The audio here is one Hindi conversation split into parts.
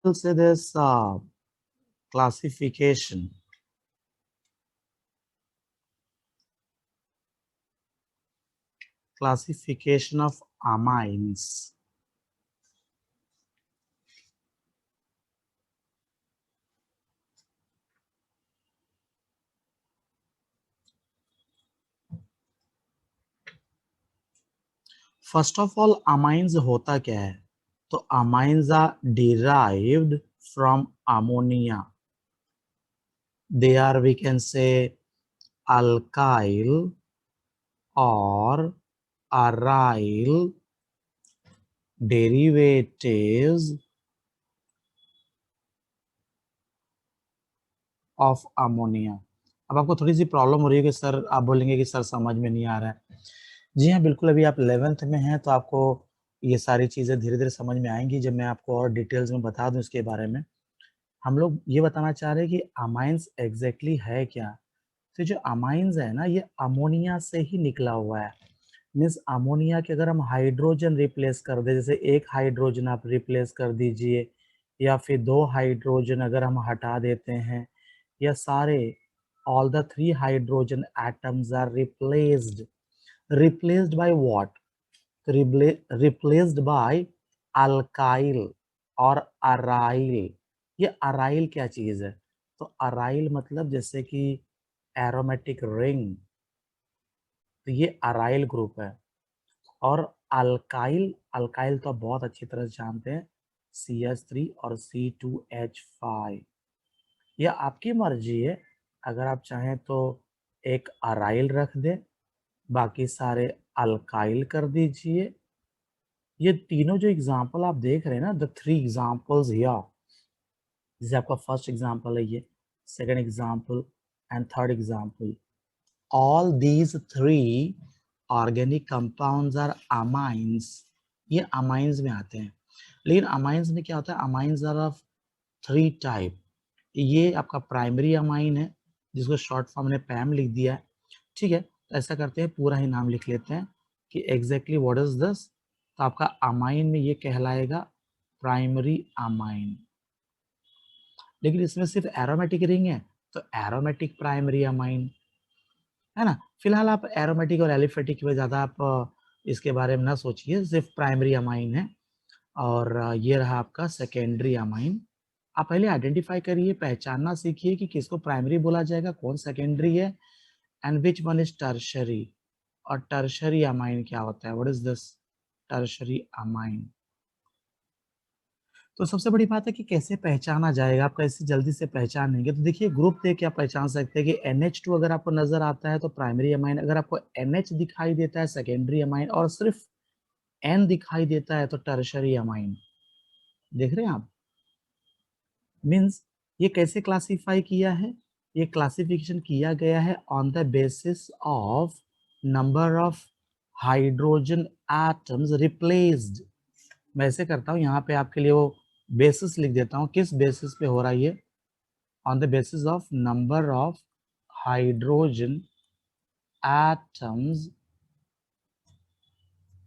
We'll say this classification. Classification of amines. First of all amines होता क्या है? तो amines are derived from ammonia. They are, we can say, alkyl और अराइल derivatives ऑफ अमोनिया. अब आपको थोड़ी सी प्रॉब्लम हो रही है कि सर, आप बोलेंगे कि सर समझ में नहीं आ रहा है. जी हाँ, बिल्कुल. अभी आप 11th में हैं तो आपको ये सारी चीज़ें धीरे धीरे समझ में आएंगी जब मैं आपको और डिटेल्स में बता दूं इसके बारे में. हम लोग ये बताना चाह रहे हैं कि अमाइंस एग्जैक्टली है क्या. तो जो अमाइंस है ना, ये अमोनिया से ही निकला हुआ है. मीन्स अमोनिया के अगर हम हाइड्रोजन रिप्लेस कर दे, जैसे एक हाइड्रोजन आप रिप्लेस कर दीजिए या फिर 2 हाइड्रोजन अगर हम हटा देते हैं, या सारे all the 3 hydrogen atoms are replaced by what? Replaced by alkyl और अराइल. ये अराइल क्या चीज है? तो अराइल मतलब जैसे कि एरोमेटिक रिंग, तो ये अराइल ग्रुप है. और अल्काइल, अल्काइल तो आप बहुत अच्छी तरह से जानते हैं, CH3 और C2H5. ये आपकी मर्जी है. अगर आप चाहें तो एक अराइल रख दें, बाकी सारे अल्काइल कर दीजिए. ये तीनों जो एग्जाम्पल आप देख रहे हैं ना, द 3 एग्जाम्पल्स हियर, जैसे आपका फर्स्ट एग्जाम्पल है ये, second example and third example, all these 3 organic compounds are amines. ये अमाइंस में आते हैं. लेकिन अमाइंस में क्या होता है? Amines are of 3 type. ये आपका प्राइमरी अमाइन है, जिसको शॉर्ट फॉर्म में पैम लिख दिया है. ठीक है, तो ऐसा करते हैं, पूरा ही नाम लिख लेते हैं कि एग्जैक्टली व्हाट इज दिस. तो आपका अमाइन में ये कहलाएगा प्राइमरी अमाइन. लेकिन इसमें सिर्फ एरोमेटिक रिंग है, तो एरोमेटिक प्राइमरी अमाइन है ना. फिलहाल आप एरोमेटिक और एलिफेटिक में ज़्यादा आप इसके बारे में ना सोचिए, सिर्फ प्राइमरी अमाइन है. और ये रहा आपका सेकेंडरी अमाइन. आप पहले आइडेंटिफाई करिए, पहचानना सीखिए कि किसको प्राइमरी बोला जाएगा, कौन सेकेंडरी है, and which one is tertiary. और टर्शरी अमाइन क्या होता है? What is this tertiary amine? तो सबसे बड़ी बात है कि कैसे पहचाना जाएगा, आप कैसे जल्दी से पहचानेंगे. तो देखिए, ग्रुप देख के आप पहचान सकते हैं कि NH2 अगर आपको नजर आता है तो प्राइमरी अमाइन, अगर आपको NH दिखाई देता है सेकेंडरी अमाइन, और सिर्फ N दिखाई देता है तो टर्शरी अमाइन. देख रहे हैं आप? मीन्स ये कैसे क्लासिफाई किया है? ये क्लासिफिकेशन किया गया है on the basis of number of hydrogen atoms replaced. मैं ऐसे करता हूँ, यहाँ पे आपके लिए वो बेसिस लिख देता हूँ, किस बेसिस पे हो रहा है ये. on the basis of number of hydrogen atoms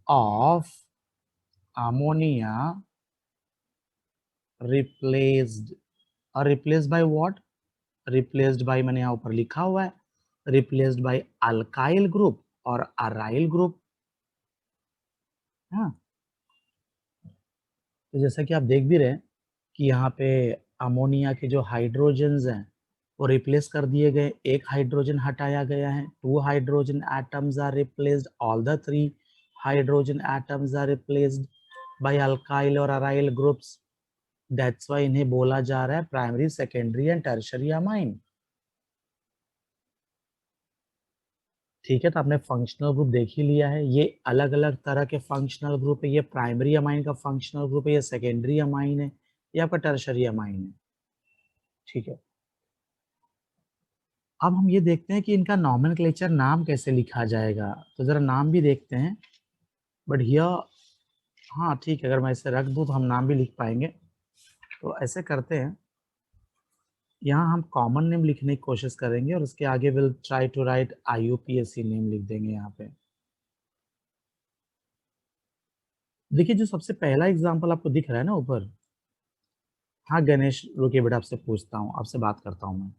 of ammonia replaced. और replaced by what? replaced by, मैंने यहाँ ऊपर लिखा हुआ है, replaced by alkyl group और aryl group. हाँ, तो जैसा कि आप देख भी रहे हैं कि यहाँ पे अमोनिया के जो हाइड्रोजन्स हैं वो रिप्लेस कर दिए गए, एक हाइड्रोजन हटाया गया है, 2 hydrogen atoms are replaced, all the 3 hydrogen atoms are replaced by alkyl और अराइल ग्रुप्स. दैट्स व्हाई इन्हें बोला जा रहा है primary, secondary and tertiary amine. ठीक है, तो आपने फंक्शनल ग्रुप देख ही लिया है. ये अलग अलग तरह के फंक्शनल ग्रुप है. ये प्राइमरी अमाइन का फंक्शनल ग्रुप है, ये सेकेंडरी अमाइन है, ये आपका टर्शियरी अमाइन है. ठीक है, अब हम ये देखते हैं कि इनका नॉमेनक्लेचर, नाम कैसे लिखा जाएगा. तो जरा नाम भी देखते हैं. बट हियर, हाँ ठीक है, अगर मैं इसे रख दूं तो हम नाम भी लिख पाएंगे. तो ऐसे करते हैं, यहाँ हम कॉमन नेम लिखने की कोशिश करेंगे और उसके आगे will try to write IUPAC name लिख देंगे यहाँ पे. देखिए, जो सबसे पहला एग्जाम्पल आपको दिख रहा है ना ऊपर, हाँ गणेश, रुकिए बेटा, आपसे पूछता हूँ, आपसे बात करता हूँ मैं।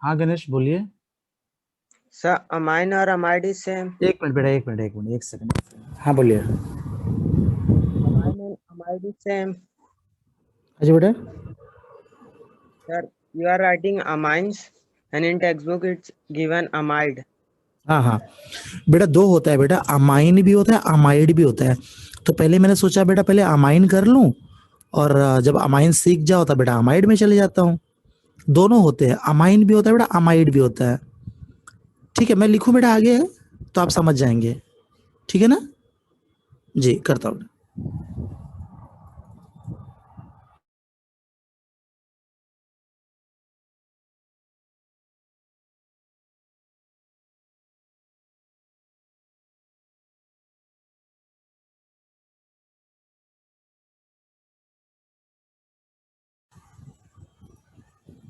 हाँ गणेश बोलिए। सर अमाइन और अमाइड इज सेम। एक मिनट बेटा, एक मिनट, एक मिनट, एक सेकंड। हाँ बोलिए। Amine and amide is same. अच्छा बेटा। Sir you are writing amines and in text book it's given amide. हाँ हाँ बेटा, दो होता है बेटा, अमाइन भी होता है, अमाइड भी होता है। तो पहले मैंने सोचा बेटा पहले अमाइन कर लूं, और जब अमाइन सीख जाओ तब बेटा अमाइड में चले जाता हूँ। दोनों होते हैं, अमाइन भी होता है बेटा, अमाइड भी होता है। ठीक है, मैं लिखूं बेटा आगे, तो आप समझ जाएंगे। ठीक है ना? जी करता हूँ।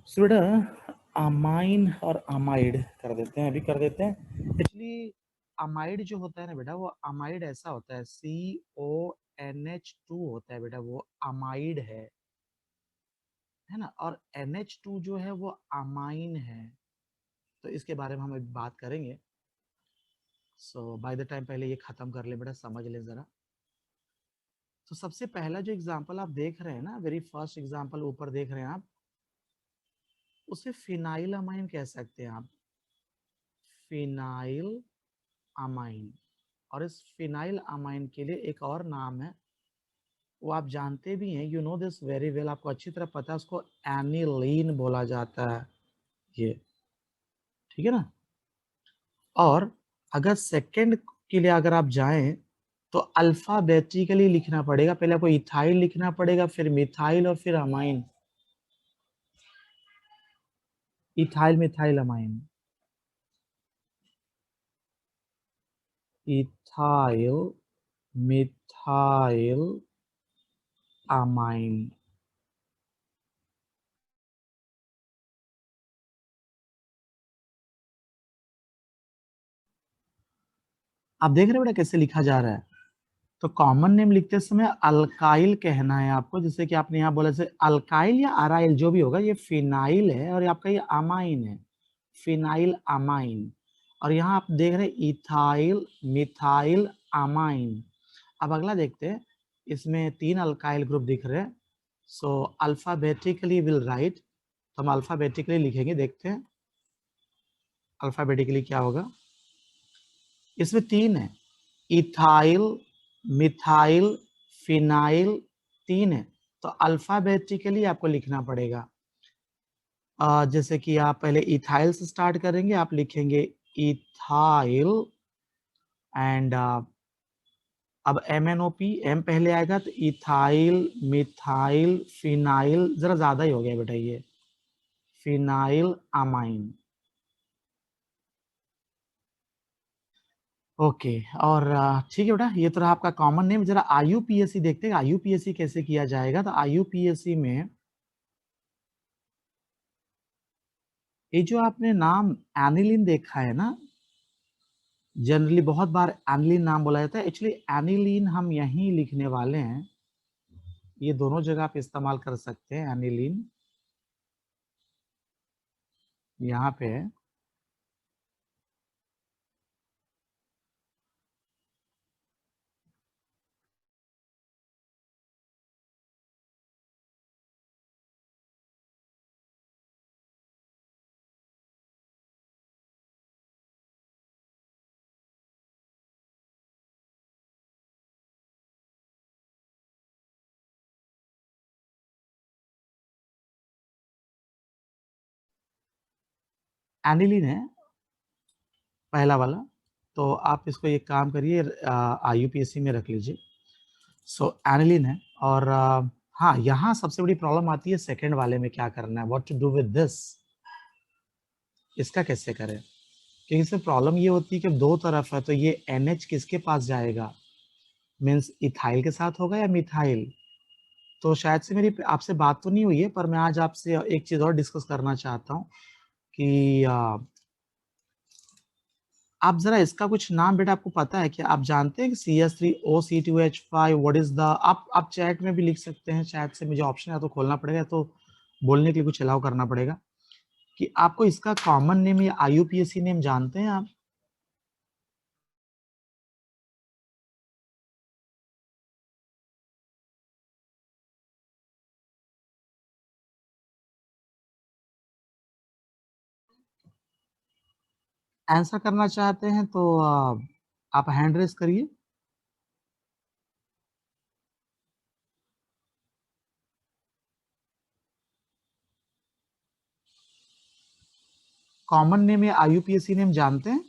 सो बेटा, अमाइन और अमाइड कर देते हैं, अभी कर देते हैं। एक्चुअली अमाइड जो होता है ना बेटा, वो अमाइड ऐसा होता है, CONH2 होता है बेटा, वो अमाइड है ना। और NH2 जो है वो अमाइन है। तो इसके बारे में हम अभी बात करेंगे। सो बाय द टाइम पहले ये खत्म कर ले बेटा, समझ ले जरा। तो सबसे पहला जो एग्जांपल आप देख रहे हैं ना, वेरी फर्स्ट एग्जांपल ऊपर देख रहे हैं आप, उसे फिनाइल अमाइन कह सकते हैं आप, फिनाइल अमाइन। और इस फिनाइल अमाइन के लिए एक और नाम है, वो आप जानते भी हैं, you know this very well, आपको अच्छी तरह पता है, उसको एनिलीन बोला जाता है ये। ठीक है ना? और अगर सेकंड के लिए अगर आप जाएं, तो अल्फाबेटिकली लिखना पड़ेगा, पहले आपको इथाइल लिखना पड़ेगा, फिर मिथाइल, और फिर amine. Ethyl methyl amine, ethyl methyl amine. आप देख रहे हो बेटा कैसे लिखा जा रहा है? तो कॉमन नेम लिखते समय अल्काइल कहना है आपको, जैसे कि आपने यहाँ बोला, जैसे अल्काइल या अराइल जो भी होगा, ये फिनाइल है और आपका ये अमाइन है, फिनाइल अमाइन। और यहाँ आप देख रहे हैं इथाइल मिथाइल अमाइन। अब अगला देखते हैं, इसमें 3 अल्काइल ग्रुप दिख रहे हैं। सो अल्फाबेटिकली विल राइट, तो हम अल्फाबेटिकली लिखेंगे, देखते हैं अल्फाबेटिकली क्या होगा। इसमें 3 है, इथाइल मिथाइल फिनाइल, 3 है। तो अल्फाबेटिकली आपको लिखना पड़ेगा। जैसे कि आप पहले इथाइल से स्टार्ट करेंगे, आप लिखेंगे इथाइल, एंड अब MNOP, M पहले आएगा, तो इथाइल मिथाइल फिनाइल, जरा ज्यादा ही हो गया बेटा ये, फिनाइल अमाइन। ओके। और ठीक है बेटा, ये तो रहा आपका कॉमन नेम। जरा IUPAC देखते हैं, IUPAC कैसे किया जाएगा। तो IUPAC में ये जो आपने नाम एनिलीन देखा है ना, जनरली बहुत बार एनिलीन नाम बोला जाता है, एक्चुअली एनिलीन हम यहीं लिखने वाले हैं, ये दोनों जगह आप इस्तेमाल कर सकते हैं। एनिलीन यहाँ पे है। एनिलीन है पहला वाला। तो आप इसको एक काम करिए, IUPAC में रख लीजिए। सो एनिलीन है, और हाँ, यहाँ सबसे बड़ी प्रॉब्लम आती है सेकंड वाले में क्या करना है, what to do with this, इसका कैसे करें, क्योंकि इसमें प्रॉब्लम ये होती है कि दो तरफ है, तो ये NH किसके पास जाएगा, मीन्स इथाइल के साथ होगा या मिथाइल। तो शायद से मेरी आपसे बात तो नहीं हुई है, पर मैं आज आपसे एक चीज और डिस्कस करना चाहता हूँ कि आप जरा इसका कुछ नाम बेटा आपको पता है क्या, आप जानते हैं कि CH3OC2H5 व्हाट इज द, आप चैट में भी लिख सकते हैं, शायद से मुझे ऑप्शन है तो खोलना पड़ेगा, तो बोलने के लिए कुछ अलाउ करना पड़ेगा, कि आपको इसका कॉमन नेम या IUPAC नेम जानते हैं आप। आंसर करना चाहते हैं तो आप हैंड रेस करिए। कॉमन नेम या IUPAC नेम जानते हैं?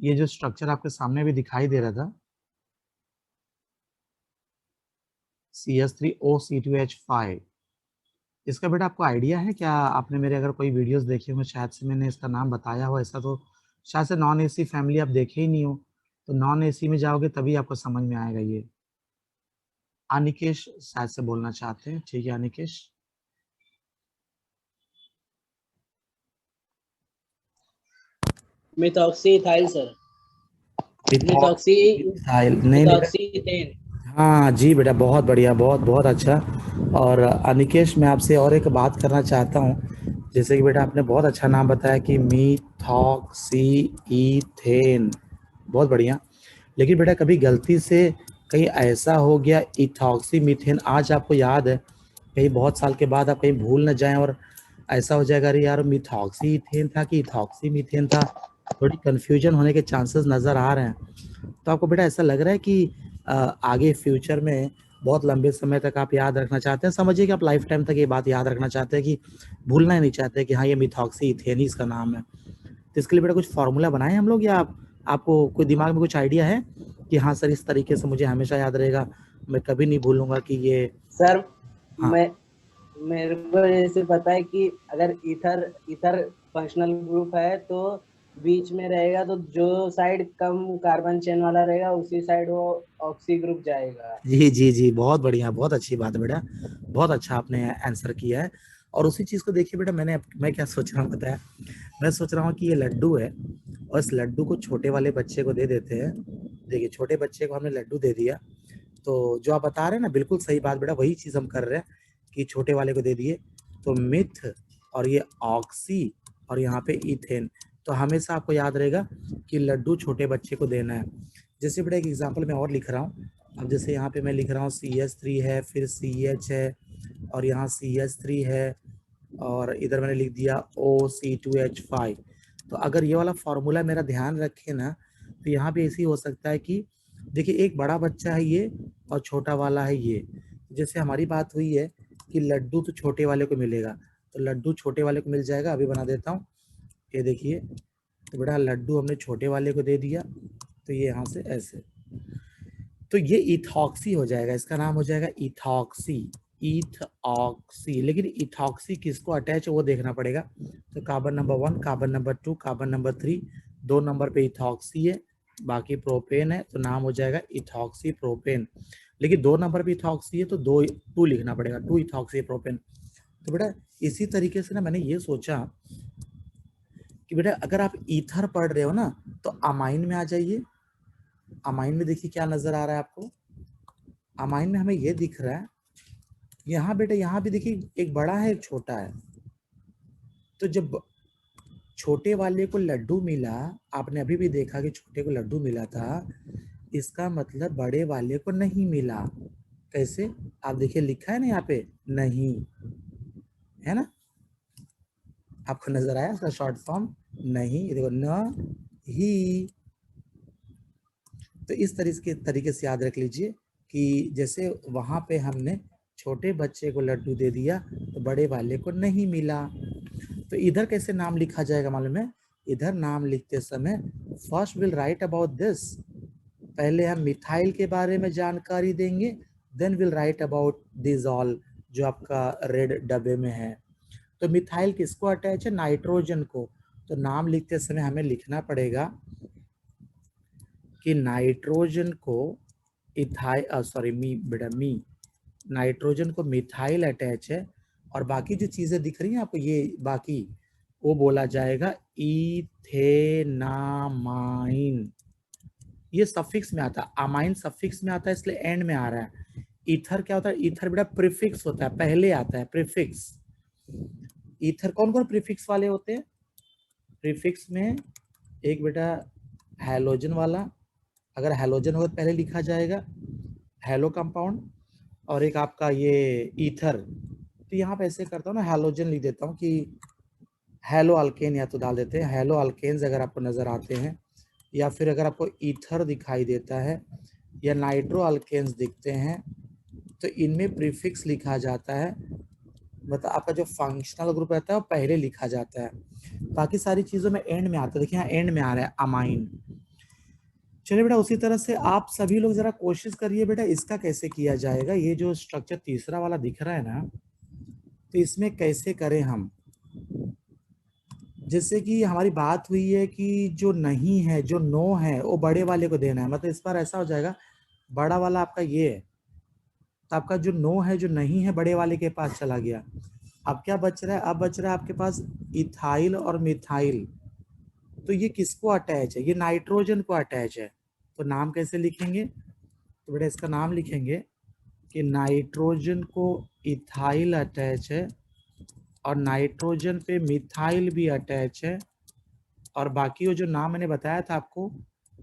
ये जो स्ट्रक्चर आपके सामने भी दिखाई दे रहा था, CH3OC2H5, इसका बेटा आपको आइडिया है क्या? आपने मेरे अगर कोई वीडियोस देखे हो, शायद से मैंने इसका नाम बताया हो, ऐसा तो शायद से नॉन AC फैमिली आप देखे ही नहीं हो, तो नॉन AC में जाओगे तभी आपको समझ में आएगा ये। अनिकेश शायद से बोलना चाहते हैं, ठीक है Anikesh. Methoxy ethyl sir, methoxy methyl नहीं बेटा, मिथॉक्सी इथेन। हाँ जी बेटा, बहुत बढ़िया, बहुत बहुत अच्छा। और अनिकेश, मैं आपसे और एक बात करना चाहता हूँ, जैसे कि बेटा आपने बहुत अच्छा नाम बताया कि मीथॉक्सी इथेन, बहुत बढ़िया, लेकिन बेटा कभी गलती से कहीं ऐसा हो गया इथॉक्सी मीथेन, आज आपको याद है, कहीं बहुत साल के बाद आप कहीं भूल न जाएं और ऐसा हो जाएगा अरे यार मिथॉक्सी इथेन था कि इथॉक्सी मीथेन था, थोड़ी कंफ्यूजन होने के चांसेस नज़र आ रहे हैं। तो आपको बेटा ऐसा लग रहा है कि आगे फ्यूचर में बहुत लंबे समय तक आप याद रखना चाहते हैं, समझिए कि आप लाइफ टाइम तक ये बात याद रखना चाहते हैं, कि भूलना ही नहीं चाहते कि हाँ ये मिथॉक्सी इथेन ही इसका नाम है। तो इसके लिए बेटा कुछ फॉर्मूला बनाए हम लोग, या आपको कोई दिमाग में कुछ आइडिया है कि हाँ सर इस तरीके से मुझे हमेशा याद रहेगा, मैं कभी नहीं भूलूंगा कि ये। सर हाँ मेरे को जैसे पता है कि अगर ईथर ईथर फंक्शनल ग्रुप है तो बीच में रहेगा, तो जो साइड कम कार्बन चेन वाला रहेगा उसी साइड वो ऑक्सी ग्रुप जाएगा। जी, बहुत बढ़िया, बहुत अच्छी बात है बेटा, बहुत अच्छा आपने आंसर किया है। और उसी चीज़ को देखिए बेटा, मैं क्या सोच रहा हूँ पता है, मैं सोच रहा हूँ कि ये लड्डू है, और इस लड्डू को छोटे वाले बच्चे को दे देते हैं। देखिए छोटे बच्चे को हमने लड्डू दे दिया, तो जो आप बता रहे हैं ना बिल्कुल सही बात बेटा, वही चीज़ हम कर रहे हैं कि छोटे वाले को दे दिए, तो मिथ और ये ऑक्सी और यहाँ पे इथेन, तो हमेशा आपको याद रहेगा कि लड्डू छोटे बच्चे को देना है। जैसे बेटा एक एग्जांपल मैं और लिख रहा हूँ, अब जैसे यहाँ पे मैं लिख रहा हूँ CH3 है, फिर CH है, और यहाँ CH3 है, और इधर मैंने लिख दिया OC2H5। तो अगर ये वाला फॉर्मूला मेरा ध्यान रखे ना, तो यहाँ पे ऐसे ही हो सकता है कि देखिए एक बड़ा बच्चा है ये और छोटा वाला है ये, जैसे हमारी बात हुई है कि लड्डू तो छोटे वाले को मिलेगा, तो लड्डू छोटे वाले को मिल जाएगा। अभी बना देता हूँ, ये देखिए, तो बेटा लड्डू हमने छोटे वाले को दे दिया, तो ये यहाँ से ऐसे, तो ये इथॉक्सी हो जाएगा, इसका नाम हो जाएगा इथॉक्सी, इथऑक्सी। लेकिन इथॉक्सी किसको अटैच है वो देखना पड़ेगा, तो carbon number 1, carbon number 2, carbon number 3, 2 number पे इथॉक्सी है, बाकी प्रोपेन है, तो नाम हो जाएगा इथॉक्सी प्रोपेन। लेकिन 2 नंबर पे इथॉक्सी है तो 2 लिखना पड़ेगा, 2 इथॉक्सी प्रोपेन। तो बेटा इसी तरीके से ना मैंने ये सोचा कि बेटा अगर आप ईथर पढ़ रहे हो ना, तो अमाइन में आ जाइए। अमाइन में देखिए क्या नजर आ रहा है आपको, अमाइन में हमें ये दिख रहा है, यहाँ बेटा यहाँ भी देखिए एक बड़ा है एक छोटा है, तो जब छोटे वाले को लड्डू मिला, आपने अभी भी देखा कि छोटे को लड्डू मिला था, इसका मतलब बड़े वाले को नहीं मिला। कैसे? आप देखिए लिखा है ना यहाँ पे नहीं, है ना, आपको नजर आया इसका शॉर्ट फॉर्म नहीं, देखो न ही। तो इस तरीके से याद रख लीजिए कि जैसे वहां पे हमने छोटे बच्चे को लड्डू दे दिया तो बड़े वाले को नहीं मिला। तो इधर कैसे नाम लिखा जाएगा मालूम है? इधर नाम लिखते समय first will write about this, पहले हम मिथाइल के बारे में जानकारी देंगे, then will write about this all जो आपका रेड डब्बे में है। तो मिथाइल किसको अटैच है? नाइट्रोजन को। तो नाम लिखते समय हमें लिखना पड़ेगा कि नाइट्रोजन को नाइट्रोजन को मिथाइल अटैच है, और बाकी जो चीजें दिख रही हैं आपको ये बाकी, वो बोला जाएगा इथेनामाइन। ये सफिक्स में आता है, अमाइन सफिक्स में आता है इसलिए एंड में आ रहा है। ईथर क्या होता है? ईथर बेटा प्रीफिक्स होता है, पहले आता है प्रीफिक्स। ईथर कौन कौन प्रीफिक्स वाले होते हैं? प्रीफिक्स में एक बेटा हैलोजन वाला, अगर हैलोजन होगा पहले लिखा जाएगा हैलो कंपाउंड, और एक आपका ये ईथर। तो यहाँ पे ऐसे करता हूँ ना, हैलोजन लिख देता हूँ कि हैलो अल्केन, या तो डाल देते हैं हैलो अल्केन्स अगर आपको नजर आते हैं, या फिर अगर आपको ईथर दिखाई देता है या नाइट्रो अल्केन्स दिखते हैं तो इनमें प्रीफिक्स लिखा जाता है, मतलब आपका जो फंक्शनल ग्रुप रहता है वो पहले लिखा जाता है, बाकी सारी चीजों में एंड में आता है। देखिए यहाँ एंड में आ रहा है अमाइन। चलिए बेटा उसी तरह से आप सभी लोग जरा कोशिश करिए बेटा इसका कैसे किया जाएगा। ये जो स्ट्रक्चर तीसरा वाला दिख रहा है ना, तो इसमें कैसे करें हम? जैसे कि हमारी बात हुई है कि जो नहीं है, जो नो है, वो बड़े वाले को देना है, मतलब इस बार ऐसा हो जाएगा बड़ा वाला आपका ये है, तो आपका जो नो है, जो नहीं है, बड़े वाले के पास चला गया। अब क्या बच रहा है? अब बच रहा है आपके पास इथाइल और मिथाइल। तो ये किसको अटैच है? ये नाइट्रोजन को अटैच है। तो नाम कैसे लिखेंगे? तो बेटा इसका नाम लिखेंगे कि नाइट्रोजन को इथाइल अटैच है, और नाइट्रोजन पे मिथाइल भी अटैच है, और बाकी वो जो नाम मैंने बताया था आपको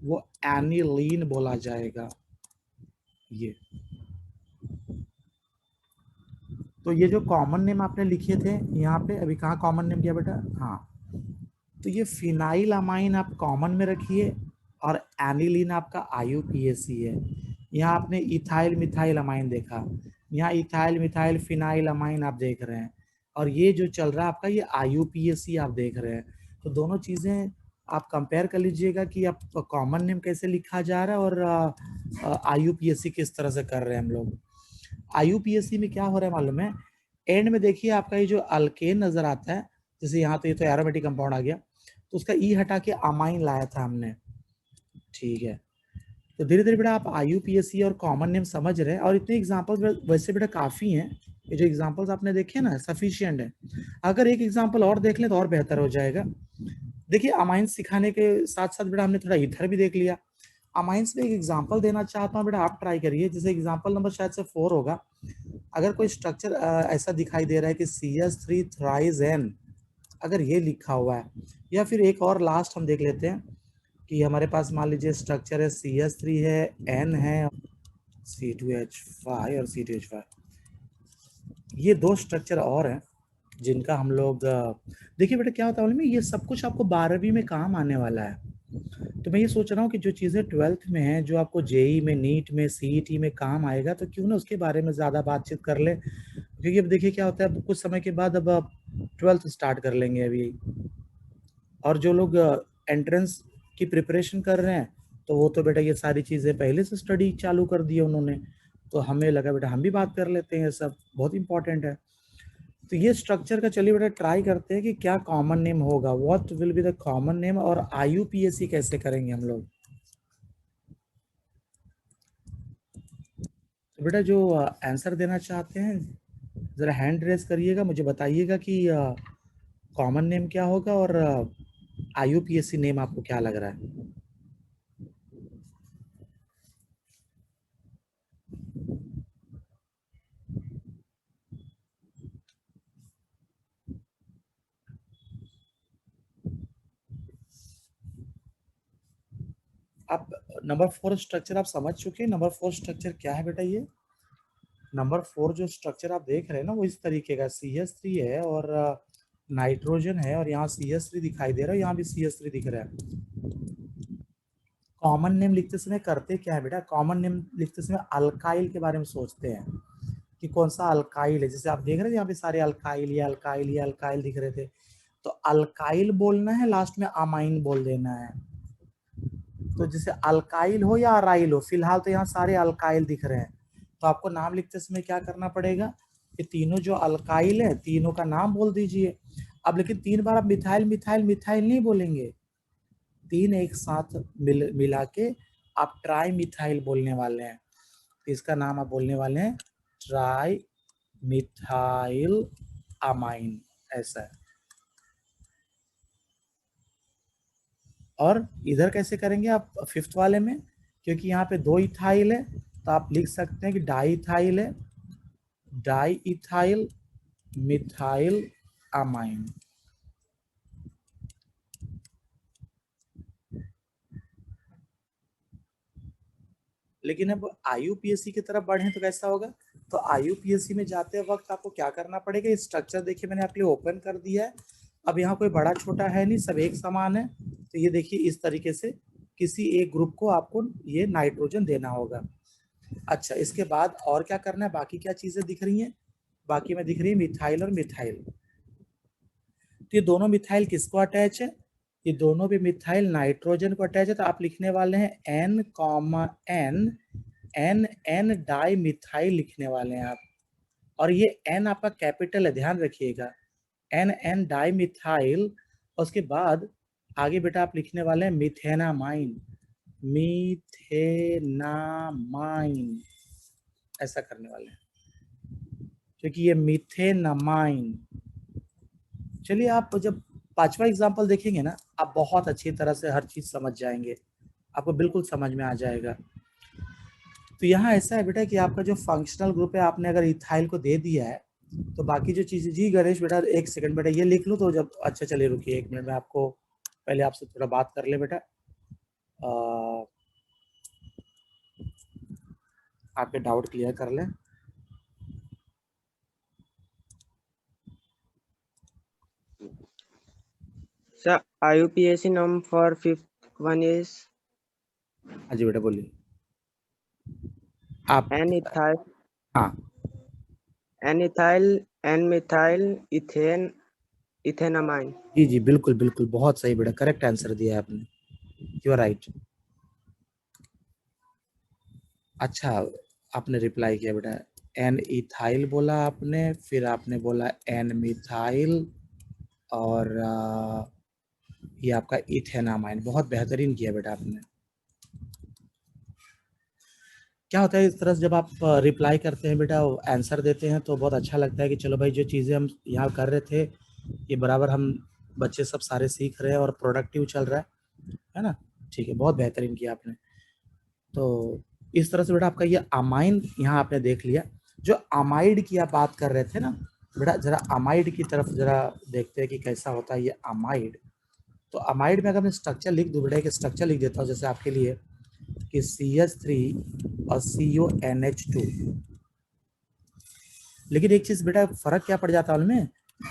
वो एनिलीन बोला जाएगा। ये तो ये जो कॉमन नेम आपने लिखे थे यहाँ पे, अभी कहाँ कॉमन नेम किया बेटा? हाँ, तो ये फिनाइल अमाइन आप कॉमन में रखिए, और एनिलीन आपका IUPAC है। यहाँ आपने इथाइल मिथाइल अमाइन देखा, यहाँ इथाइल मिथाइल फिनाइल अमाइन आप देख रहे हैं, और ये जो चल रहा है आपका ये IUPAC आप देख रहे हैं। तो दोनों चीजें आप कंपेयर कर लीजिएगा कि आप कॉमन नेम कैसे लिखा जा रहा है और IUPAC किस तरह से कर रहे हैं हम लोग। IUPAC में क्या हो रहा है मालूम है? एंड में देखिए आपका ये जो अल्केन नजर आता है, जैसे यहाँ तो ये तो एरोमेटिक कंपाउंड आ गया, तो उसका ई हटा के अमाइन लाया था हमने, ठीक है। तो धीरे धीरे बेटा आप IUPAC और कॉमन नेम समझ रहे हैं, और इतने एग्जांपल्स वैसे बेटा काफी हैं, ये जो एग्जांपल्स आपने देखे ना सफिशिएंट है। अगर एक एग्जांपल और देख लें तो और बेहतर हो जाएगा। देखिए अमाइन सिखाने के साथ साथ बेटा हमने थोड़ा इथर भी देख लिया। अमाइंस में एक एग्जांपल देना चाहता हूँ बेटा, आप ट्राई करिए। जैसे एग्जांपल नंबर शायद से 4 होगा। अगर कोई स्ट्रक्चर ऐसा दिखाई दे रहा है कि CH3 थ्राइज N, अगर ये लिखा हुआ है, या फिर एक और लास्ट हम देख लेते हैं कि हमारे पास मान लीजिए स्ट्रक्चर है CH3 है, N है, C2H5 और C2H5, ये दो स्ट्रक्चर और हैं जिनका हम लोग देखिए बेटा क्या होता है, ये सब कुछ आपको 12वीं में काम आने वाला है। तो मैं ये सोच रहा हूँ कि जो चीज़ें 12th में हैं, जो आपको JEE में, नीट में, CET में काम आएगा, तो क्यों ना उसके बारे में ज़्यादा बातचीत कर ले, क्योंकि अब देखिए क्या होता है, अब कुछ समय के बाद अब 12th स्टार्ट कर लेंगे अभी, और जो लोग एंट्रेंस की प्रिपरेशन कर रहे हैं तो वो तो बेटा ये सारी चीज़ें पहले से स्टडी चालू कर दी है उन्होंने, तो हमें लगा बेटा हम भी बात कर लेते हैं, सब बहुत इंपॉर्टेंट है। तो ये स्ट्रक्चर का चलिए बेटा ट्राई करते हैं कि क्या कॉमन नेम होगा, what will be the common name, और IUPAC कैसे करेंगे हम लोग। तो बेटा जो आंसर देना चाहते हैं जरा हैंड रेज करिएगा, मुझे बताइएगा कि कॉमन नेम क्या होगा और IUPAC नेम आपको क्या लग रहा है। आप नंबर 4 स्ट्रक्चर आप समझ चुके हैं? नंबर 4 स्ट्रक्चर क्या है बेटा? ये नंबर 4 जो स्ट्रक्चर आप देख रहे हैं ना, वो इस तरीके का CH3 है और नाइट्रोजन है, और यहाँ CH3 दिखाई दे रहा है, यहाँ भी CH3 दिख रहा है। कॉमन नेम लिखते समय करते क्या है बेटा? कॉमन नेम लिखते समय अल्काइल के बारे में सोचते हैं। कि कौन सा अल्काइल है। जैसे आप देख रहे थे यहाँ पे सारे अल्काइल, ये अल्काइल, ये अल्काइल दिख रहे थे, तो अल्काइल बोलना है, लास्ट में अमाइन बोल देना है। तो जैसे अल्काइल हो या अराइल हो, फिलहाल तो यहाँ सारे अल्काइल दिख रहे हैं, तो आपको नाम लिखते समय क्या करना पड़ेगा कि तीनों जो अल्काइल है तीनों का नाम बोल दीजिए। अब लेकिन 3 बार आप मिथाइल मिथाइल मिथाइल नहीं बोलेंगे, 3 एक साथ मिला के आप ट्राई मिथाइल बोलने वाले हैं। तो इसका नाम आप बोलने वाले हैं ट्राई मिथाइल अमाइन, ऐसा है। और इधर कैसे करेंगे आप 5th वाले में, क्योंकि यहाँ पे 2 इथाइल है, तो आप लिख सकते हैं कि डाई इथाइल है, डाई इथाइल मिथाइल अमाइन। लेकिन अब IUPAC की तरफ बढ़े तो कैसा होगा, तो IUPAC में जाते वक्त आपको क्या करना पड़ेगा, स्ट्रक्चर देखिए मैंने आपके लिए ओपन कर दिया है। अब यहाँ कोई बड़ा छोटा है नहीं, सब एक समान है। तो ये देखिए इस तरीके से किसी एक ग्रुप को आपको ये नाइट्रोजन देना होगा। अच्छा, इसके बाद और क्या करना है, बाकी क्या चीजें दिख रही हैं, बाकी में दिख रही है मिथाइल और मिथाइल। तो ये दोनों मिथाइल किसको अटैच है, ये दोनों भी मिथाइल नाइट्रोजन को अटैच है। तो आप लिखने वाले हैं N, N, N N di methyl लिखने वाले हैं आप, और ये N आपका कैपिटल है, ध्यान रखिएगा, N N डाई मिथाइल। उसके बाद आगे बेटा आप लिखने वाले हैं मिथेनामाइन, मिथेनामाइन, ऐसा करने वाले हैं, क्योंकि ये मिथेनामाइन। चलिए आप जब 5वां एग्जाम्पल देखेंगे ना, आप बहुत अच्छी तरह से हर चीज समझ जाएंगे, आपको बिल्कुल समझ में आ जाएगा। तो यहाँ ऐसा है बेटा कि आपका जो फंक्शनल ग्रुप है, आपने अगर इथाइल को दे दिया है, तो बाकी जो चीजें, जी गणेश बेटा 1 सेकंड बेटा ये लिख लो तो जब, अच्छा चलिए रुकिए 1 मिनट में आपको पहले आपसे थोड़ा बात कर ले बेटा। आपके डाउट क्लियर कर लें। Sir, IUPAC norm for 5th one is हाँ जी बेटा बोलिए आप। N-ethyl, हाँ N-ethyl, N-methyl, ethane, ethanamine. जी जी बिल्कुल बिल्कुल, बहुत सही बेटा, करेक्ट आंसर दिया है आपने, यू आर राइट। अच्छा आपने रिप्लाई किया बेटा, N इथाइल बोला आपने, फिर आपने बोला N मिथाइल, और ये आपका इथेनामाइन, बहुत बेहतरीन किया बेटा आपने। क्या होता है इस तरह से जब आप रिप्लाई करते हैं बेटा, आंसर देते हैं, तो बहुत अच्छा लगता है कि चलो भाई जो चीज़ें हम यहाँ कर रहे थे ये बराबर हम बच्चे सब सारे सीख रहे हैं और प्रोडक्टिव चल रहा है ना। ठीक है, बहुत बेहतरीन किया आपने। तो इस तरह से बेटा आपका ये अमाइन यहाँ आपने देख लिया। जो अमाइड की आप बात कर रहे थे ना बेटा, जरा अमाइड की तरफ जरा देखते हैं कि कैसा होता है ये अमाइड। तो अमाइड में अगर मैं स्ट्रक्चर लिख दूँ बेटा, एक स्ट्रक्चर लिख देता हूँ जैसे आपके लिए कि CH3 और CONH2। लेकिन एक चीज बेटा फर्क क्या पड़ जाता है उनमें,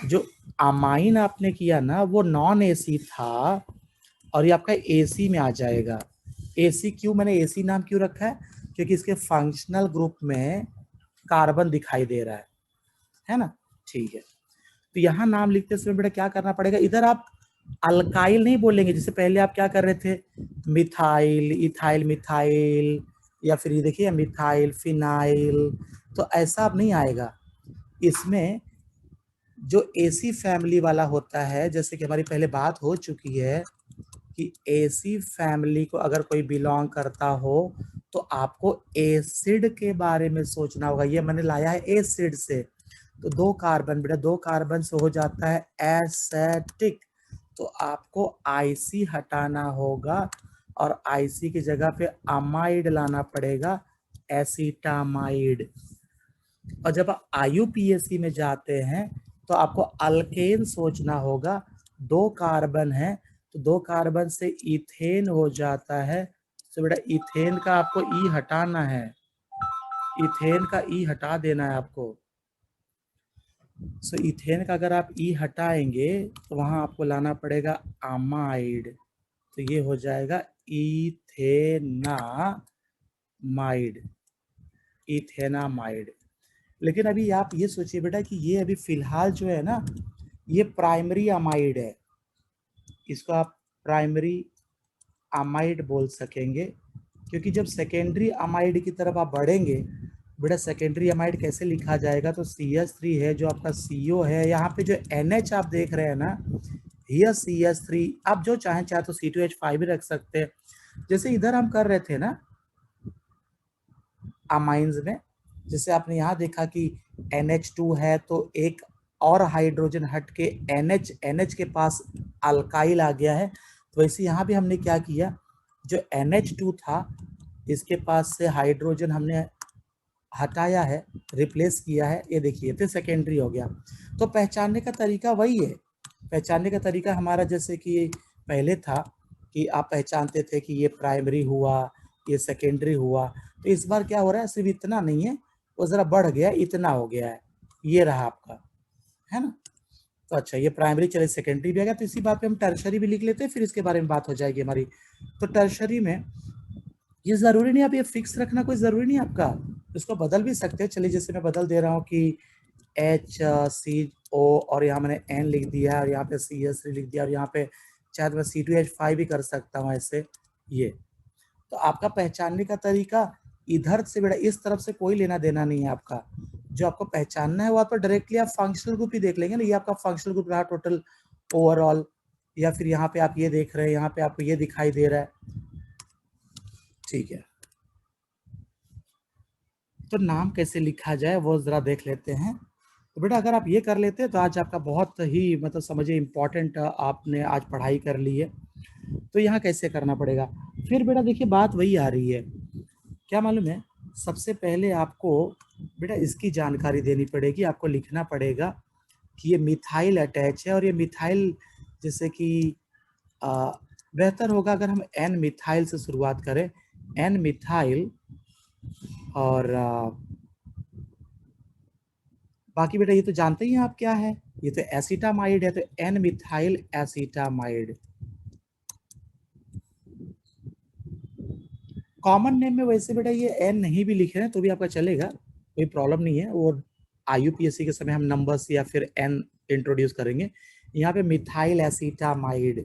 जो अमाइन आपने किया ना वो नॉन AC था और ये आपका AC में आ जाएगा। AC क्यों, मैंने AC नाम क्यों रखा है, क्योंकि इसके फंक्शनल ग्रुप में कार्बन दिखाई दे रहा है ना। ठीक है, तो यहाँ नाम लिखते समय बेटा क्या करना पड़ेगा, इधर आप अल्काइल नहीं बोलेंगे, जैसे पहले आप क्या कर रहे थे, मिथाइल, इथाइल, मिथाइल, या फिर ये देखिए मिथाइल, फिनाइल, तो ऐसा अब नहीं आएगा। इसमें जो AC फैमिली वाला होता है, जैसे कि हमारी पहले बात हो चुकी है कि AC फैमिली को अगर कोई बिलोंग करता हो तो आपको एसिड के बारे में सोचना होगा। ये मैंने लाया है एसिड से, तो 2 कार्बन बेटा, 2 कार्बन से हो जाता है एसेटिक, तो आपको IC हटाना होगा और IC की जगह पे अमाइड लाना पड़ेगा, एसिटामाइड। और जब आप IUPAC में जाते हैं तो आपको अल्केन सोचना होगा, 2 कार्बन है तो 2 कार्बन से इथेन हो जाता है, तो बेटा इथेन का आपको E हटाना है, इथेन का E हटा देना है आपको। सो इथेन का अगर आप E हटाएंगे तो वहां आपको लाना पड़ेगा अमाइड, तो ये हो जाएगा इथेनामाइड, इथेनामाइड। लेकिन अभी आप ये सोचिए बेटा कि ये अभी फिलहाल जो है ना, ये प्राइमरी अमाइड है, इसको आप प्राइमरी अमाइड बोल सकेंगे, क्योंकि जब सेकेंडरी अमाइड की तरफ आप बढ़ेंगे बेटा, सेकेंडरी अमाइड कैसे लिखा जाएगा, तो CH3 है जो आपका CO है, यहाँ पे जो NH आप देख रहे हैं ना, यह CH3, आप जो चाहें चाहे तो C2H5 भी रख सकते हैं। जैसे इधर हम कर रहे थे ना अमाइंस में, जैसे आपने यहाँ देखा कि NH2 है तो एक और हाइड्रोजन हट के NH के पास अल्काइल आ गया है, तो वैसे यहाँ भी हमने क्या किया, जो NH2 था इसके पास से हाइड्रोजन हमने हटाया है, रिप्लेस किया है, ये देखिए तो सेकेंडरी हो गया। तो पहचानने का तरीका वही है, पहचानने का तरीका हमारा जैसे कि पहले था कि आप पहचानते थे कि ये प्राइमरी हुआ, ये सेकेंडरी हुआ, तो इस बार क्या हो रहा है, सिर्फ इतना नहीं है, वो जरा बढ़ गया, इतना हो गया है, ये रहा आपका, है ना। तो अच्छा, ये प्राइमरी चले सेकेंडरी भी आ गया, तो इसी बात पे हम टर्शरी भी लिख लेते हैं, फिर इसके बारे में बात हो जाएगी हमारी। तो टर्शरी में ये जरूरी नहीं आप ये फिक्स रखना, कोई जरूरी नहीं आपका, इसको बदल भी सकते हैं। चलिए जैसे मैं बदल दे रहा हूँ कि HCO और यहाँ मैंने N लिख दिया और यहाँ पे CH3 लिख दिया और यहाँ पे शायद मैं C2H5 भी कर सकता हूँ ऐसे, ये। तो आपका पहचानने का तरीका इधर से बेटा, इस तरफ से कोई लेना देना नहीं है आपका, जो आपको पहचानना है वो आप डायरेक्टली आप फंक्शनल ग्रुप ही देख लेंगे ना, ये आपका फंक्शनल ग्रुप रहा टोटल ओवरऑल, या फिर यहाँ पे आप ये देख रहे हैं, यहाँ पे आपको ये दिखाई दे रहा है, ठीक है। तो नाम कैसे लिखा जाए वो जरा देख लेते हैं। तो बेटा अगर आप ये कर लेते हैं तो आज आपका बहुत ही मतलब समझिए इम्पोर्टेंट आपने आज पढ़ाई कर ली है। तो यहाँ कैसे करना पड़ेगा, फिर बेटा देखिए बात वही आ रही है, क्या मालूम है, सबसे पहले आपको बेटा इसकी जानकारी देनी पड़ेगी, आपको लिखना पड़ेगा कि ये मिथाइल अटैच है, और ये मिथाइल जैसे कि बेहतर होगा अगर हम N मिथाइल से शुरुआत करें, N मिथाइल, और बाकी बेटा ये तो जानते ही हैं आप क्या है, ये तो एसिटामाइड है, तो N methyl acetamide. Common name में वैसे बेटा ये N नहीं भी लिखे हैं तो भी आपका चलेगा, कोई प्रॉब्लम नहीं है, वो IUPAC के समय हम नंबर्स या फिर N इंट्रोड्यूस करेंगे। यहाँ पे मिथाइल एसिटामाइड।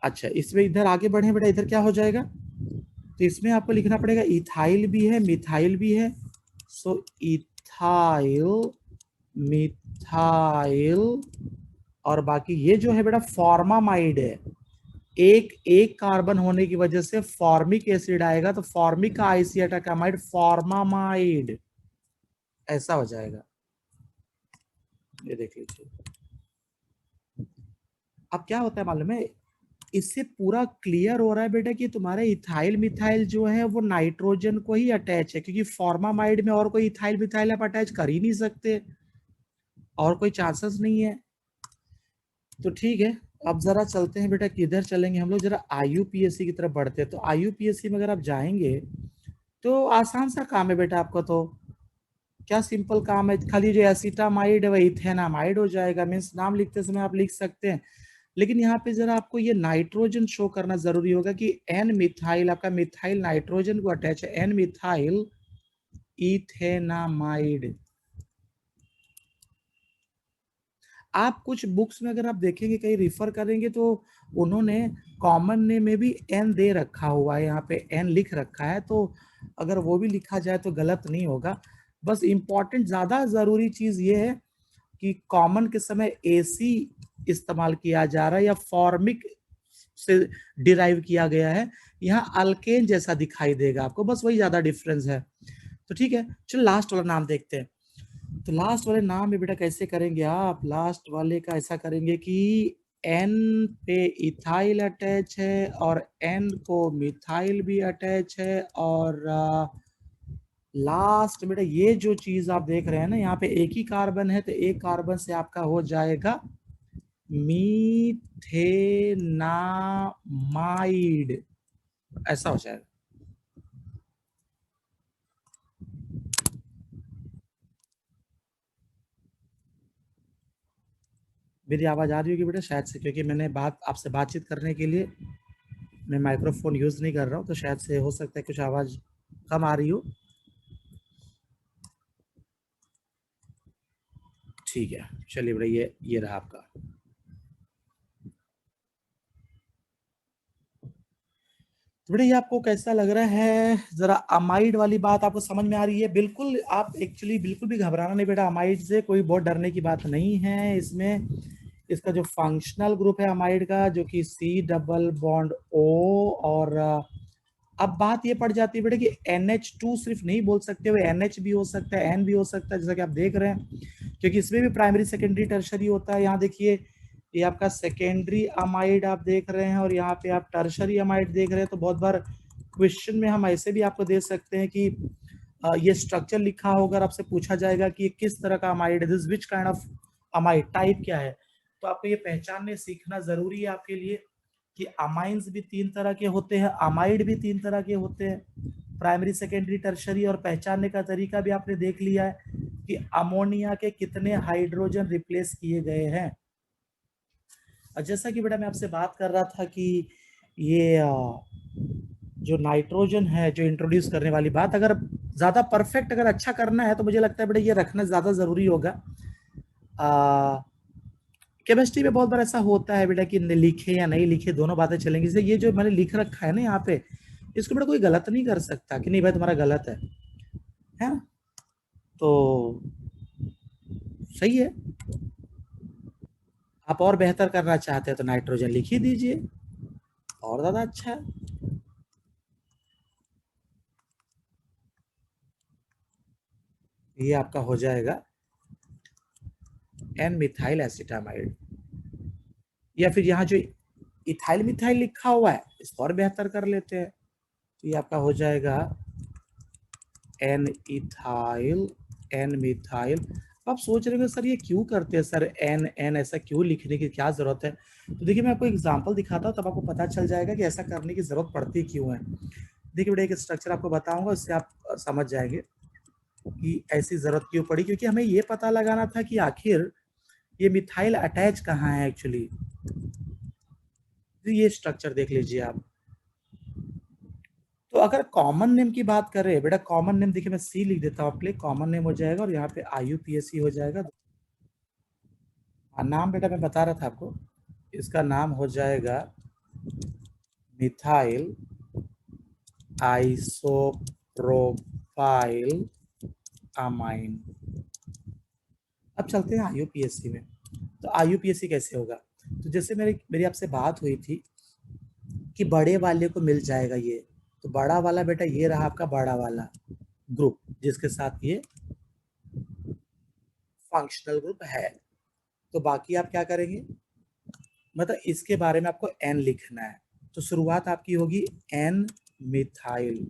अच्छा, इसमें इधर आगे बढ़े बेटा, इधर क्या हो जाएगा, तो इसमें आपको लिखना पड़ेगा इथाइल भी है मिथाइल भी है, सो इथाइल मिथाइल, और बाकी ये जो है बेटा फॉर्मामाइड है, एक कार्बन होने की वजह से फॉर्मिक एसिड आएगा, तो फॉर्मिक का आइसिएटाकामाइड फॉर्मामाइड, ऐसा हो जाएगा, ये देख लीजिए। अब क्या होता है मालूम है, इससे पूरा क्लियर हो रहा है बेटा कि तुम्हारे इथाइल मिथाइल जो है वो नाइट्रोजन को ही अटैच है, क्योंकि फॉर्मामाइड में और कोई इथाइल मिथाइल आप अटैच कर ही नहीं सकते, और कोई चांसेस नहीं है। तो ठीक है, अब जरा चलते हैं बेटा, किधर चलेंगे हम लोग, जरा IUPAC की तरफ बढ़ते हैं। तो IUPAC में अगर आप जाएंगे तो आसान सा काम है बेटा, आपको तो क्या सिंपल काम है, खाली जो एसिटामाइड है वह इथेनामाइड हो जाएगा, मीन्स नाम लिखते समय आप लिख सकते हैं, लेकिन यहाँ पे जरा आपको ये नाइट्रोजन शो करना जरूरी होगा कि N मिथाइल, आपका मिथाइल नाइट्रोजन को अटैच है, N मिथाइल इथेनामाइड। आप कुछ बुक्स में अगर आप देखेंगे कहीं रिफर करेंगे तो उन्होंने कॉमन नेम में भी N दे रखा हुआ है, यहाँ पे N लिख रखा है, तो अगर वो भी लिखा जाए तो गलत नहीं होगा। बस इम्पोर्टेंट ज्यादा जरूरी चीज ये है कि कॉमन के समय AC इस्तेमाल किया जा रहा है या फॉर्मिक से डिराइव किया गया है, यहाँ अल्केन जैसा दिखाई देगा आपको, बस वही ज्यादा डिफरेंस है। तो ठीक है, चलो लास्ट वाला नाम देखते हैं। तो लास्ट वाले नाम में बेटा कैसे करेंगे आप, लास्ट वाले का ऐसा करेंगे कि N पे इथाइल अटैच है और N को मिथाइल भी अटैच है, और लास्ट बेटा ये जो चीज आप देख रहे हैं ना, यहाँ पे एक ही कार्बन है, तो एक कार्बन से आपका हो जाएगा मीथेनामाइड, ऐसा हो जाएगा। मेरी आवाज आ रही होगी बेटा शायद से, क्योंकि मैंने आपसे बातचीत करने के लिए मैं माइक्रोफोन यूज नहीं कर रहा हूँ, तो शायद से हो सकता है कुछ आवाज कम आ रही हो। ठीक है, चलिए बेटा ये रहा आपका। तो बेटा ये आपको कैसा लग रहा है, जरा अमाइड वाली बात आपको समझ में आ रही है? बिल्कुल, आप एक्चुअली बिल्कुल भी घबराना नहीं बेटा, अमाइड से कोई बहुत डरने की बात नहीं है। इसमें इसका जो फंक्शनल ग्रुप है अमाइड का, जो कि C डबल बॉन्ड O, और अब बात ये पड़ जाती है बेटा कि NH2 सिर्फ नहीं बोल सकते हो, NH भी हो सकता है, N भी हो सकता है, जैसा कि आप देख रहे हैं, क्योंकि इसमें भी प्राइमरी सेकेंडरी टर्शरी होता है। यहाँ देखिए ये आपका सेकेंडरी अमाइड आप देख रहे हैं और यहाँ पे आप टर्शरी अमाइड देख रहे हैं। तो बहुत बार क्वेश्चन में हम ऐसे भी आपको दे सकते हैं कि ये स्ट्रक्चर लिखा होगा और आपसे पूछा जाएगा कि ये किस तरह का अमाइड है, this which kind of amide, type क्या है। तो आपको ये पहचानने सीखना जरूरी है आपके लिए कि अमाइंस भी 3 तरह के होते हैं, अमाइड भी 3 तरह के होते हैं, प्राइमरी सेकेंडरी टर्शरी। और पहचानने का तरीका भी आपने देख लिया है कि अमोनिया के कितने हाइड्रोजन रिप्लेस किए गए हैं। और जैसा कि बेटा मैं आपसे बात कर रहा था कि ये जो नाइट्रोजन है, जो इंट्रोड्यूस करने वाली बात, अगर ज्यादा परफेक्ट अगर अच्छा करना है तो मुझे लगता है बेटा ये रखना ज्यादा जरूरी होगा। केमिस्ट्री में बहुत बार ऐसा होता है बेटा कि लिखे या नहीं लिखे दोनों बातें चलेंगी। जैसे ये जो मैंने लिख रखा है ना यहाँ पे, इसको बेटा कोई गलत नहीं कर सकता कि नहीं भाई तुम्हारा गलत है ना? तो सही है, आप और बेहतर करना चाहते हैं तो नाइट्रोजन लिख ही दीजिए, और ज्यादा अच्छा है। ये आपका हो जाएगा N मिथाइल एसिटामाइड, या फिर यहाँ जो इथाइल मिथाइल लिखा हुआ है इसको और बेहतर कर लेते हैं, तो ये आपका हो जाएगा N इथाइल N मिथाइल। आप सोच रहे हो सर ये क्यों करते हैं सर, N ऐसा क्यों लिखने की क्या जरूरत है? तो देखिए मैं आपको एग्जांपल दिखाता हूँ, तब आपको पता चल जाएगा कि ऐसा करने की जरूरत पड़ती क्यों है। देखिए बेटा एक स्ट्रक्चर आपको बताऊंगा, उससे आप समझ जाएंगे कि ऐसी जरूरत क्यों पड़ी, क्योंकि हमें ये पता लगाना था कि आखिर ये मिथाइल अटैच कहाँ है एक्चुअली। तो ये स्ट्रक्चर देख लीजिए आप। तो अगर कॉमन नेम की बात करें बेटा, कॉमन नेम देखिए मैं C लिख देता हूँ आपके लिए, कॉमन नेम हो जाएगा और यहाँ पे IUPAC हो जाएगा। नाम बेटा मैं बता रहा था आपको, इसका नाम हो जाएगा मिथाइल आइसोप्रोपाइल अमाइन। अब चलते हैं IUPAC में। तो IUPAC कैसे होगा? तो जैसे मेरी आपसे बात हुई थी कि बड़े वाले को मिल जाएगा ये, तो बड़ा वाला बेटा ये रहा आपका बड़ा वाला ग्रुप जिसके साथ ये फंक्शनल ग्रुप है। तो बाकी आप क्या करेंगे, मतलब इसके बारे में आपको N लिखना है। तो शुरुआत आपकी होगी N मिथाइल,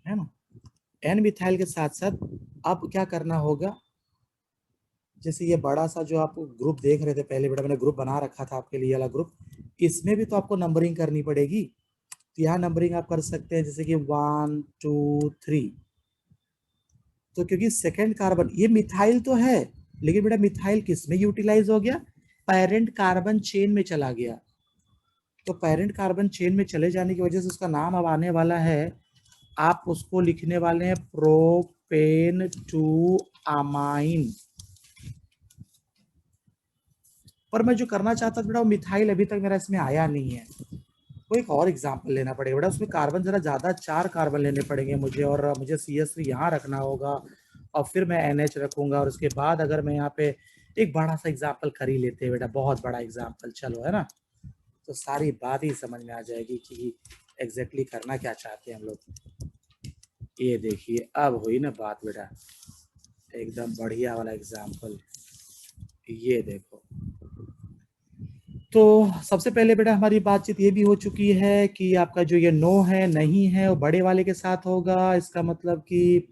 है ना? N मिथाइल के साथ साथ अब क्या करना होगा, जैसे ये बड़ा सा जो आप ग्रुप देख रहे थे पहले बेटा, मैंने ग्रुप बना रखा था आपके लिए वाला ग्रुप, इसमें भी तो आपको नंबरिंग करनी पड़ेगी। तो यहाँ नंबरिंग आप कर सकते हैं जैसे कि 1 2 3। तो क्योंकि सेकेंड कार्बन ये मिथाइल तो है, लेकिन बेटा मिथाइल किस में यूटिलाइज हो गया, पेरेंट कार्बन चेन में चला गया। तो पेरेंट कार्बन चेन में चले जाने की वजह से उसका नाम अब आने वाला है, आप उसको लिखने वाले हैं प्रोपेन टू अमाइन। पर मैं जो करना चाहता था बेटा वो मिथाइल अभी तक मेरा इसमें आया नहीं है, वो एक और एग्जाम्पल लेना पड़ेगा बेटा, उसमें कार्बन जरा ज्यादा 4 कार्बन लेने पड़ेंगे मुझे, और मुझे CH3 यहाँ रखना होगा और फिर मैं NH रखूंगा, और उसके बाद अगर मैं यहाँ पे एक बड़ा सा एग्जाम्पल कर ही लेते हैं बेटा, बहुत बड़ा एग्जाम्पल, चलो है ना, तो सारी बात ही समझ में आ जाएगी कि एग्जैक्टली करना क्या चाहते हैं हम लोग। ये देखिए अब हुई ना बात बेटा, एकदम बढ़िया वाला एग्जाम्पल, ये देखो। तो सबसे पहले बेटा हमारी बातचीत ये भी हो चुकी है कि आपका जो ये नो है नहीं है वो बड़े वाले के साथ होगा। इसका मतलब कि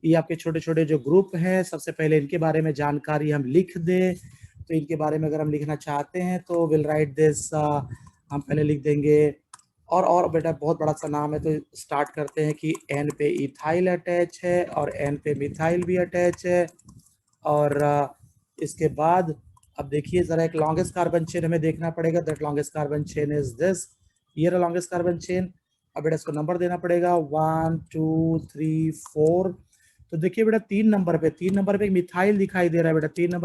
ये आपके छोटे छोटे जो ग्रुप हैं, सबसे पहले इनके बारे में जानकारी हम लिख दें। तो इनके बारे में अगर हम लिखना चाहते हैं तो विल राइट दिस, हम पहले लिख देंगे, और बेटा बहुत बड़ा सा नाम है तो स्टार्ट करते हैं कि N पे इथाइल अटैच है और N पे मिथाइल भी अटैच है। और इसके बाद अब देखिए जरा एक लॉन्गेस्ट कार्बन चेन हमें देखना पड़ेगा, that longest carbon chain is this, ये रहा लॉन्गेस्ट कार्बन चेन। अब बेटा इसको नंबर देना पड़ेगा 1 2 3 4। तो देखिए बेटा 3 नंबर पे एक मिथाइल दिखाई दे रहा है बेटा, 3 नंबर